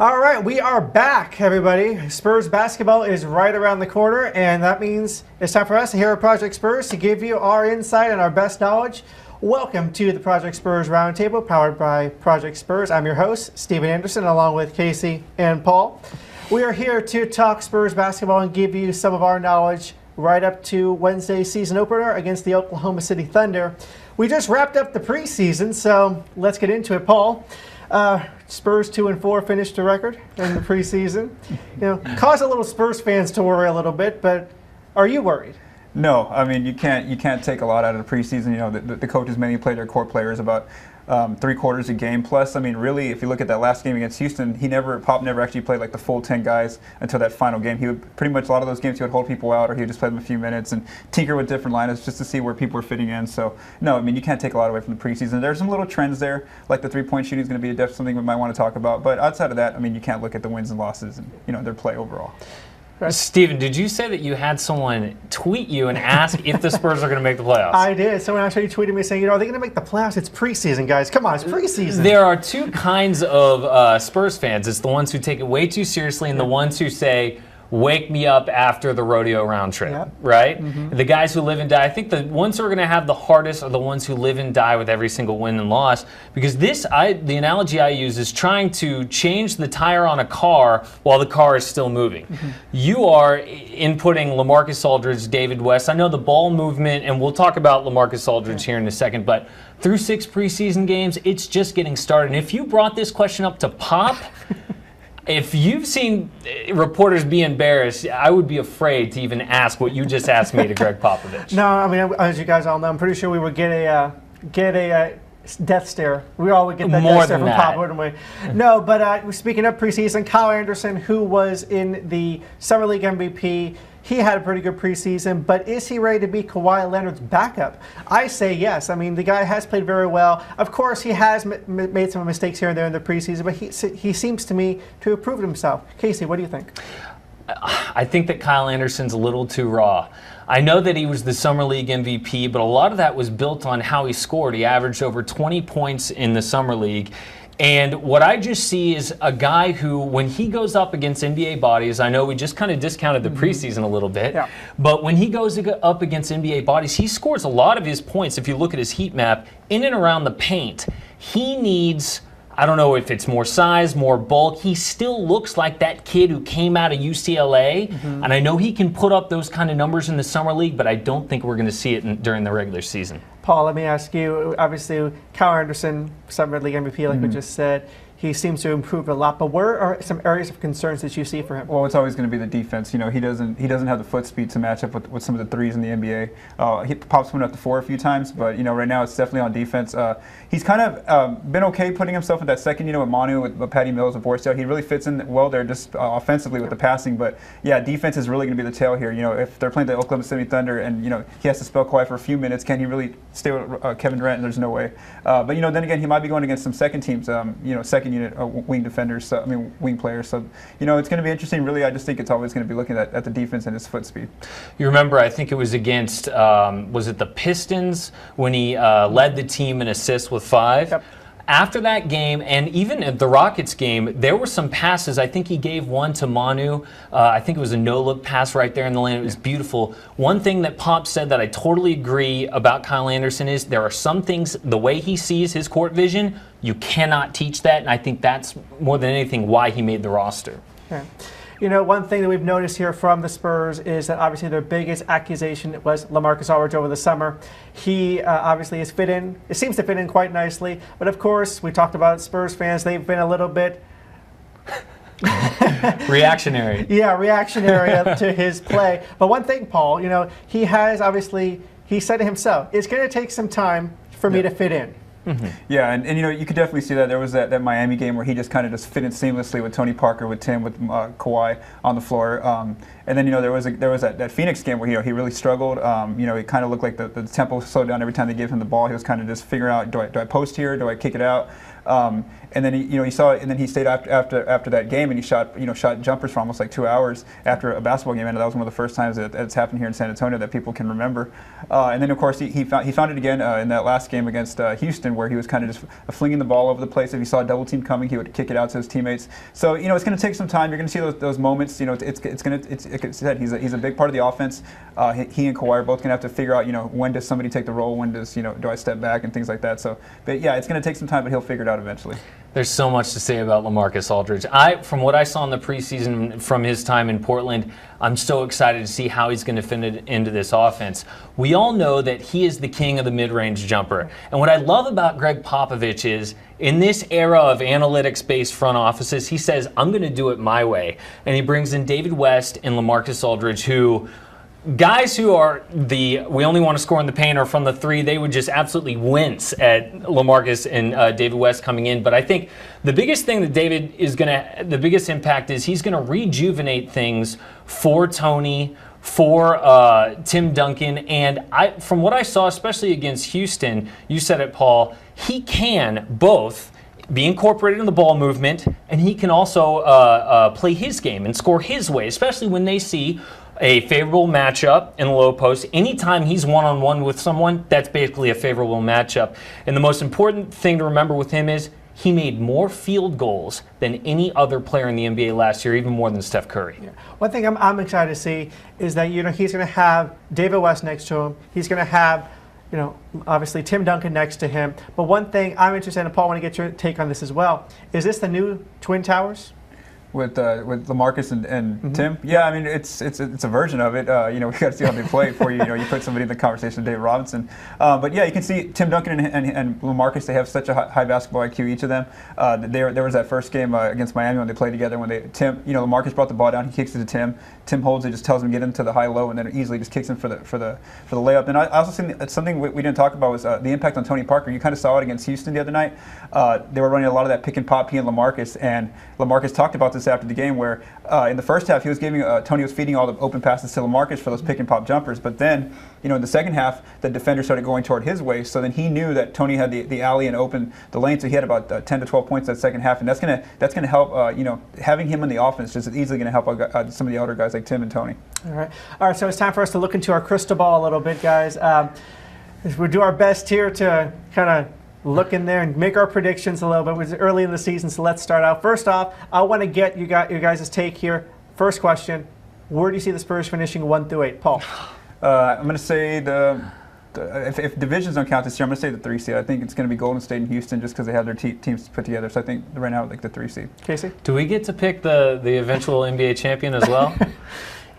All right, we are back, everybody. Spurs basketball is right around the corner, and that means it's time for us here at Project Spurs to give you our insight and our best knowledge. Welcome to the Project Spurs Roundtable, powered by Project Spurs. I'm your host, Steven Anderson, along with Casey and Paul. We are here to talk Spurs basketball and give you some of our knowledge right up to Wednesday's season opener against the Oklahoma City Thunder. We just wrapped up the preseason, so let's get into it, Paul. Spurs 2-4 finished the record in the preseason. Caused a little Spurs fans to worry a little bit, but are you worried? No, I mean you can't take a lot out of the preseason. The coaches mainly play their core players about 3/4 a game. Plus, I mean, really, if you look at that last game against Houston, Pop never actually played like the full 10 guys until that final game. He would pretty much a lot of those games he would hold people out, or he would just play them a few minutes and tinker with different lineups just to see where people are fitting in. So no, I mean you can't take a lot away from the preseason. There's some little trends there, like the 3-point shooting is going to be something we might want to talk about. But outside of that, I mean you can't look at the wins and losses and their play overall. Steven, did you say that you had someone tweet you and ask if the Spurs are going to make the playoffs? I did. Someone actually tweeted me saying, are they going to make the playoffs? It's preseason, guys. Come on, it's preseason. There are two kinds of Spurs fans. It's the ones who take it way too seriously and the ones who say, wake me up after the rodeo round trip, right? Mm-hmm. The guys who live and die. I think the ones who are going to have the hardest are the ones who live and die with every single win and loss. Because the analogy I use is trying to change the tire on a car while the car is still moving. Mm-hmm. You are inputting LaMarcus Aldridge, David West. I know the ball movement, and we'll talk about LaMarcus Aldridge here in a second, but through 6 preseason games, it's just getting started. And if you brought this question up to Pop, if you've seen reporters be embarrassed, I would be afraid to even ask what you just asked me to Greg Popovich. No, I mean, as you guys all know, I'm pretty sure we would get a death stare. We all would get that death stare from Pop, wouldn't we? No, but speaking of preseason, Kyle Anderson, who was in the Summer League MVP, he had a pretty good preseason, but is he ready to be Kawhi Leonard's backup? I say yes. I mean, the guy has played very well. Of course, he has made some mistakes here and there in the preseason, but he seems to me to have proven himself. Casey, what do you think? I think that Kyle Anderson's a little too raw. I know that he was the Summer League MVP, but a lot of that was built on how he scored. He averaged over 20 points in the Summer League. And what I just see is a guy who, when he goes up against NBA bodies, I know we just kind of discounted the preseason a little bit, but when he goes up against NBA bodies, he scores a lot of his points, if you look at his heat map, in and around the paint. He needs, I don't know if it's more size, more bulk. He still looks like that kid who came out of UCLA, and I know he can put up those kind of numbers in the Summer League, but I don't think we're going to see it during the regular season. Paul, let me ask you, obviously, Kyle Anderson, Summer League MVP, like we just said, he seems to have improved a lot, but where are some areas of concerns that you see for him? Well, it's always going to be the defense. He doesn't have the foot speed to match up with some of the threes in the NBA. He pops one up to 4 a few times, but right now it's definitely on defense. He's kind of been okay putting himself in that second, with Manu, with Patty Mills, with Boyce. He really fits in well there, just offensively with the passing. But yeah, defense is really going to be the tail here. If they're playing the Oklahoma City Thunder and he has to spell Kawhi for a few minutes, can he really stay with Kevin Durant? There's no way. But then again, he might be going against some second teams, second unit wing defenders, wing players. So, it's going to be interesting. Really, I just think it's always going to be looking at the defense and his foot speed. You remember, I think it was against, was it the Pistons, when he led the team in assists with 5? Yep. After that game, and even at the Rockets game, there were some passes. I think he gave one to Manu. I think it was a no-look pass right there in the lane. It was beautiful. One thing that Pop said that I totally agree about Kyle Anderson is there are some things, the way he sees his court vision, you cannot teach that, and I think that's more than anything why he made the roster. Okay. One thing that we've noticed here from the Spurs is that obviously their biggest accusation was LaMarcus Aldridge over the summer. He obviously has fit in. It seems to fit in quite nicely. But of course, we talked about Spurs fans. They've been a little bit reactionary. Yeah, reactionary to his play. But one thing, Paul, he has obviously, he said it himself, it's going to take some time for me to fit in. Mm-hmm. Yeah, and you could definitely see that. There was that Miami game where he just kind of just fit in seamlessly with Tony Parker, with Tim, with Kawhi on the floor. And then there was that Phoenix game where he really struggled. It kind of looked like the tempo slowed down every time they gave him the ball. He was kind of just figuring out, do I post here? Do I kick it out? and then he saw it, and then he stayed after that game, and he shot jumpers for almost like 2 hours after a basketball game, and that was one of the first times that it's happened here in San Antonio that people can remember. And then of course he found it again in that last game against Houston, where he was kind of just flinging the ball over the place. If he saw a double team coming, he would kick it out to his teammates. So it's going to take some time. You're going to see those moments. Like I said, he's a big part of the offense. He and Kawhi are both going to have to figure out when does somebody take the role, when does do I step back and things like that. So, but yeah, it's going to take some time, but he'll figure it out eventually. There's so much to say about LaMarcus Aldridge. From what I saw in the preseason from his time in Portland, I'm so excited to see how he's going to fit into this offense. We all know that he is the king of the mid-range jumper. And what I love about Greg Popovich is, in this era of analytics-based front offices, he says, I'm going to do it my way. And he brings in David West and LaMarcus Aldridge, who... guys who are we only want to score in the paint or from the three, they would just absolutely wince at LaMarcus and David West coming in. But I think the biggest thing that the biggest impact is he's going to rejuvenate things for Tony, for Tim Duncan. And from what I saw, especially against Houston, you said it, Paul, he can both be incorporated in the ball movement, and he can also play his game and score his way, especially when they see a favorable matchup in the low post. Anytime he's one-on-one with someone, that's basically a favorable matchup. And the most important thing to remember with him is he made more field goals than any other player in the NBA last year, even more than Steph Curry. Yeah. One thing I'm excited to see is that he's going to have David West next to him. He's going to have obviously Tim Duncan next to him. But one thing I'm interested in, and Paul, I want to get your take on this as well. Is this the new Twin Towers? With LaMarcus and Tim, yeah, I mean it's a version of it. We got to see how they play before you put somebody in the conversation with David Robinson. But yeah, you can see Tim Duncan and LaMarcus. They have such a high basketball IQ, each of them. There was that first game against Miami when they played together. When LaMarcus brought the ball down, he kicks it to Tim. Tim holds it, just tells him to get into the high low, and then easily just kicks him for the layup. And I also think something we didn't talk about was the impact on Tony Parker. You kind of saw it against Houston the other night. They were running a lot of that pick and pop, he and LaMarcus, and LaMarcus talked about this after the game, where in the first half he was giving Tony was feeding all the open passes to LaMarcus for those pick and pop jumpers, but then in the second half the defender started going toward his way, so then he knew that Tony had the alley and open the lane, so he had about 10 to 12 points that second half, and that's gonna help. Having him in the offense is easily gonna help some of the older guys like Tim and Tony. All right. So it's time for us to look into our crystal ball a little bit, guys. We'll do our best here to kind of look in there and make our predictions a little bit. It was early in the season, so let's start out. First off, I want to get your guys' take here. First question, where do you see the Spurs finishing 1 through 8? Paul? I'm going to say if divisions don't count this year, I'm going to say the 3 seed. I think it's going to be Golden State and Houston just because they have their teams put together. So I think right now, like the 3 seed. Casey? Do we get to pick the eventual NBA champion as well?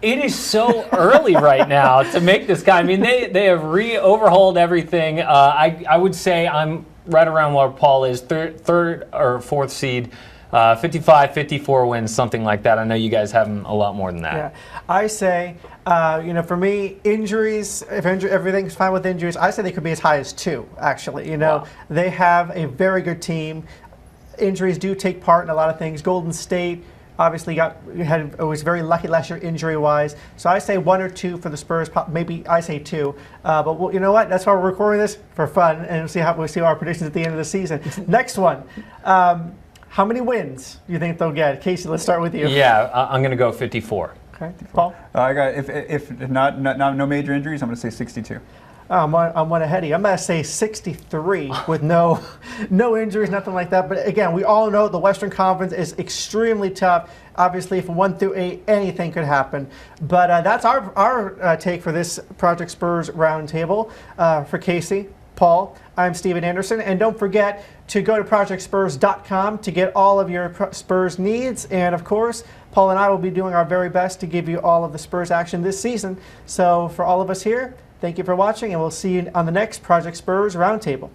It is so early right now to make this guy. I mean, they have overhauled everything. I would say I'm right around where Paul is, third or fourth seed, 55, 54 wins, something like that. I know you guys have them a lot more than that. Yeah, I say, for me, injuries, if everything's fine with injuries, I say they could be as high as 2, actually. Wow. They have a very good team. Injuries do take part in a lot of things. Golden State obviously was very lucky last year injury-wise. So I say 1 or 2 for the Spurs. Maybe I say 2. But you know what? That's why we're recording this for fun, and we'll see our predictions at the end of the season. Next one. How many wins do you think they'll get? Casey, let's start with you. Yeah, I'm going to go 54. Okay, Paul? I got if no major injuries, I'm going to say 62. I'm one ahead of you. I'm going to say 63 with no injuries, nothing like that. But again, we all know the Western Conference is extremely tough. Obviously, from 1 through 8, anything could happen. But that's our take for this Project Spurs Roundtable. For Casey, Paul, I'm Steven Anderson. And don't forget to go to ProjectSpurs.com to get all of your Spurs needs. And of course, Paul and I will be doing our very best to give you all of the Spurs action this season. So for all of us here, thank you for watching, and we'll see you on the next Project Spurs Roundtable.